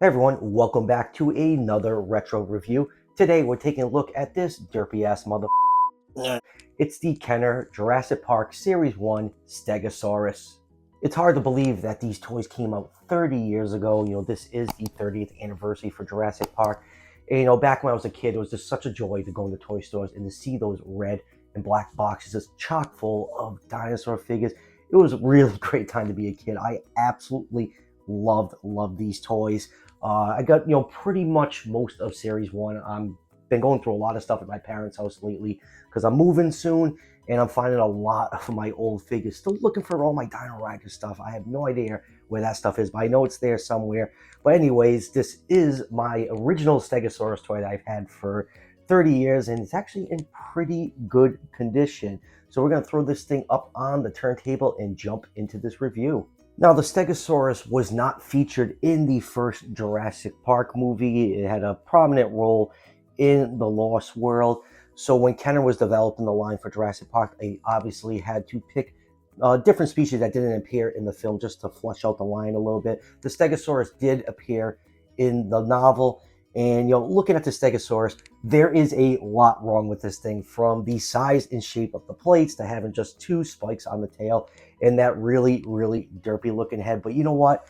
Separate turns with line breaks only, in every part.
Hey everyone, welcome back to another retro review. Today we're taking a look at this derpy ass mother. It's the Kenner Jurassic Park Series 1 Stegosaurus. It's hard to believe that these toys came out 30 years ago. This is the 30th anniversary for Jurassic Park. And, back when I was a kid, it was just such a joy to go into toy stores and to see those red and black boxes just chock full of dinosaur figures. It was a really great time to be a kid. I absolutely loved these toys. I got, pretty much most of Series 1. I'm been going through a lot of stuff at my parents' house lately because I'm moving soon and I'm finding a lot of my old figures. Still looking for all my Dino Rider stuff. I have no idea where that stuff is, but I know it's there somewhere. But anyways, this is my original Stegosaurus toy that I've had for 30 years, and it's actually in pretty good condition. So we're going to throw this thing up on the turntable and jump into this review. Now, the Stegosaurus was not featured in the first Jurassic Park movie. It had a prominent role in the Lost World. So when Kenner was developing the line for Jurassic Park, they obviously had to pick different species that didn't appear in the film just to flesh out the line a little bit. The Stegosaurus did appear in the novel, and looking at the Stegosaurus, there is a lot wrong with this thing, from the size and shape of the plates to having just two spikes on the tail and that really derpy looking head. But you know what?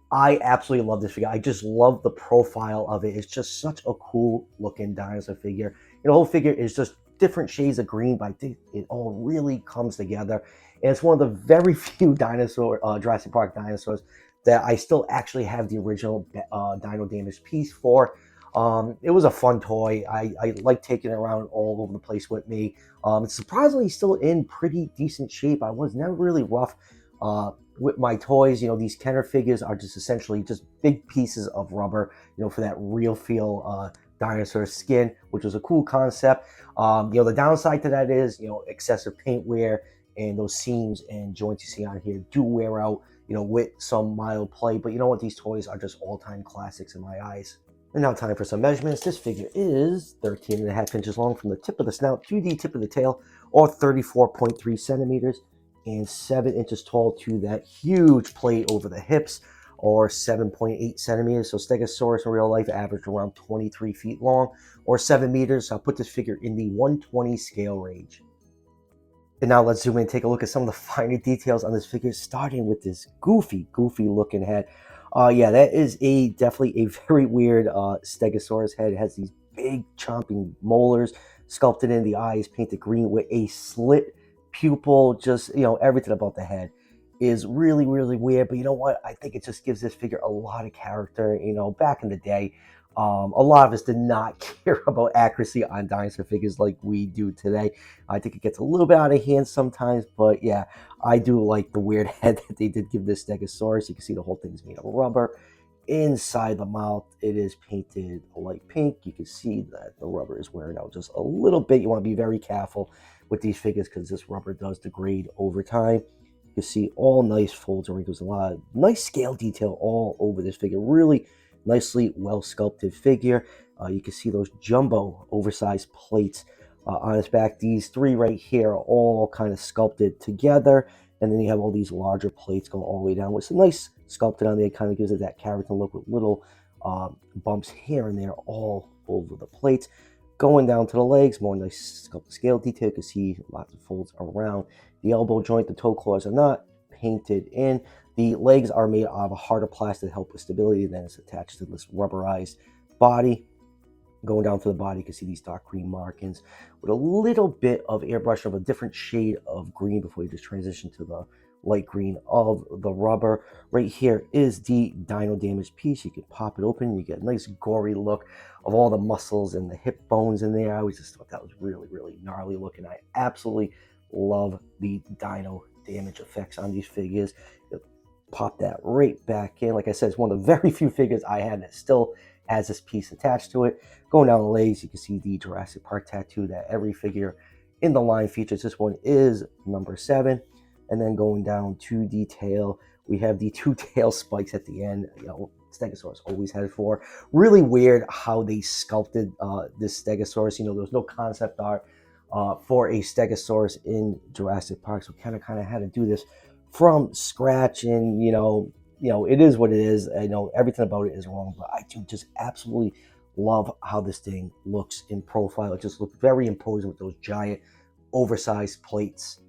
I absolutely love this figure. I just love the profile of it. It's just such a cool looking dinosaur figure. The whole figure is just different shades of green, but I think it all really comes together. And it's one of the very few Jurassic Park dinosaurs that I still actually have the original Dino Damage piece for. It was a fun toy. I like taking it around all over the place with me. It's surprisingly still in pretty decent shape. I was never really rough with my toys. These Kenner figures are just essentially just big pieces of rubber, for that real feel dinosaur skin, which was a cool concept. The downside to that is, excessive paint wear, and those seams and joints you see on here do wear out, with some mild play. But you know what? These toys are just all-time classics in my eyes. And now time for some measurements. This figure is 13.5 inches long from the tip of the snout to the tip of the tail, or 34.3 centimeters, and 7 inches tall to that huge plate over the hips, or 7.8 centimeters. So Stegosaurus in real life averaged around 23 feet long, or 7 meters. So I'll put this figure in the 120 scale range. And now let's zoom in and take a look at some of the finer details on this figure, starting with this goofy looking head. Yeah, that is definitely a very weird Stegosaurus head. It has these big chomping molars sculpted in. The eyes painted green with a slit pupil. Just, everything about the head is really weird. But you know what? I think it just gives this figure a lot of character. Back in the day, a lot of us did not care about accuracy on dinosaur figures like we do today. I think it gets a little bit out of hand sometimes, but yeah, I do like the weird head that they did give this Stegosaurus. You can see the whole thing is made of rubber. Inside the mouth, it is painted a light pink. You can see that the rubber is wearing out just a little bit. You want to be very careful with these figures because this rubber does degrade over time. You can see all nice folds and wrinkles, a lot of nice scale detail all over this figure. Really nicely well sculpted figure. You can see those jumbo oversized plates on its back. These three right here are all kind of sculpted together, and then you have all these larger plates going all the way down with some nice sculpted on there. It kind of gives it that character look with little bumps here and there all over the plates. Going down to the legs, more nice sculpted scale detail. You can see lots of folds around the elbow joint. The toe claws are not painted in. The legs are made out of a harder plastic to help with stability. Then it's attached to this rubberized body. Going down to the body, you can see these dark green markings with a little bit of airbrush of a different shade of green before you just transition to the light green of the rubber. Right here is the Dino Damage piece. You can pop it open. You get a nice gory look of all the muscles and the hip bones in there. I always just thought that was really gnarly looking. I absolutely love the Dino Damage effects on these figures. Pop that right back in. Like I said, it's one of the very few figures I had that still has this piece attached to it. Going down the legs, you can see the Jurassic Park tattoo that every figure in the line features. This one is number 7. And then going down to the tail, we have the 2 tail spikes at the end. Stegosaurus always had 4. Really weird how they sculpted this Stegosaurus. There was no concept art for a Stegosaurus in Jurassic Park, so kind of had to do this from scratch. And it is what it is. I know everything about it is wrong, but I do just absolutely love how this thing looks in profile. It just looks very imposing with those giant, oversized plates.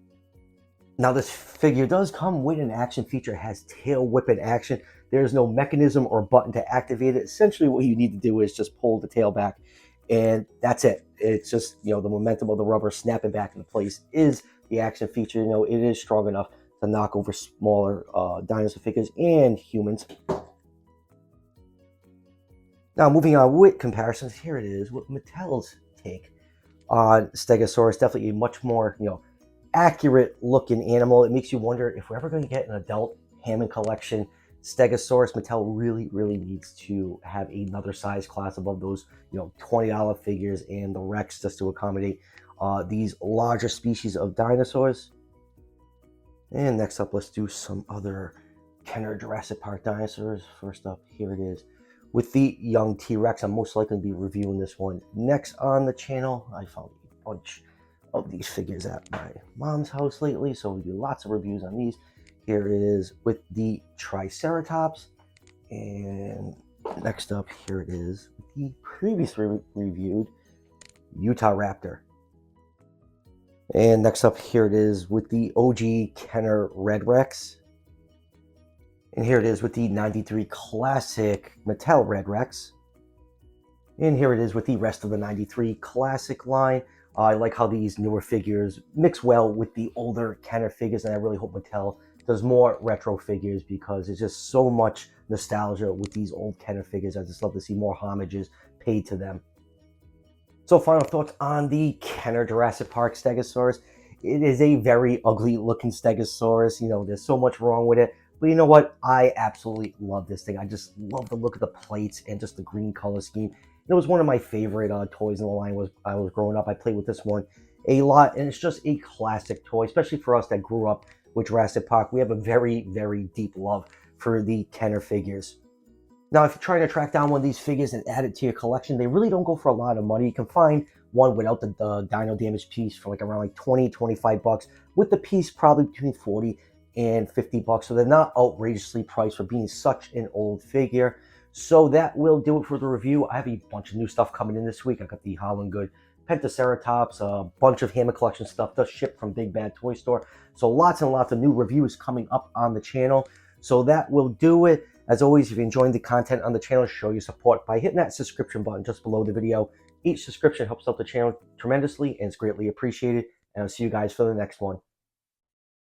Now, this figure does come with an action feature. It has tail whipping action. There's no mechanism or button to activate it. Essentially, what you need to do is just pull the tail back, and that's it. It's just, the momentum of the rubber snapping back into place is the action feature. It is strong enough to knock over smaller dinosaur figures and humans. Now, moving on with comparisons, here it is with Mattel's take on Stegosaurus. Definitely a much more, accurate looking animal. It makes you wonder if we're ever going to get an adult Hammond collection Stegosaurus. Mattel really, really needs to have another size class above those, $20 figures and the Rex, just to accommodate these larger species of dinosaurs. And next up, let's do some other Kenner Jurassic Park dinosaurs. First up, here it is with the young T-Rex. I'm most likely to be reviewing this one next on the channel. I found a bunch of these figures at my mom's house lately, so we do lots of reviews on these. Here it is with the Triceratops, and next up, here it is with the previously reviewed Utah Raptor. And next up, here it is with the OG Kenner Red Rex. And here it is with the 93 Classic Mattel Red Rex. And here it is with the rest of the 93 Classic line. I like how these newer figures mix well with the older Kenner figures, and I really hope Mattel does more retro figures because there's just so much nostalgia with these old Kenner figures. I just love to see more homages paid to them. So, final thoughts on the Kenner Jurassic Park Stegosaurus. It is a very ugly looking Stegosaurus. There's so much wrong with it. But you know what? I absolutely love this thing. I just love the look of the plates and just the green color scheme. It was one of my favorite toys in the line. I was growing up. I played with this one a lot, and it's just a classic toy, especially for us that grew up with Jurassic Park. We have a very, very deep love for the Kenner figures. Now, if you're trying to track down one of these figures and add it to your collection, they really don't go for a lot of money. You can find one without the dino damage piece for around $20-25. With the piece, probably between $40 and $50. So they're not outrageously priced for being such an old figure. So that will do it for the review. I have a bunch of new stuff coming in this week. I got the Holland Good Pentaceratops, a bunch of Hammond Collection stuff just shipped from Big Bad Toy Store. So lots and lots of new reviews coming up on the channel. So that will do it. As always, if you're enjoying the content on the channel, show your support by hitting that subscription button just below the video. Each subscription helps out the channel tremendously and is greatly appreciated. And I'll see you guys for the next one.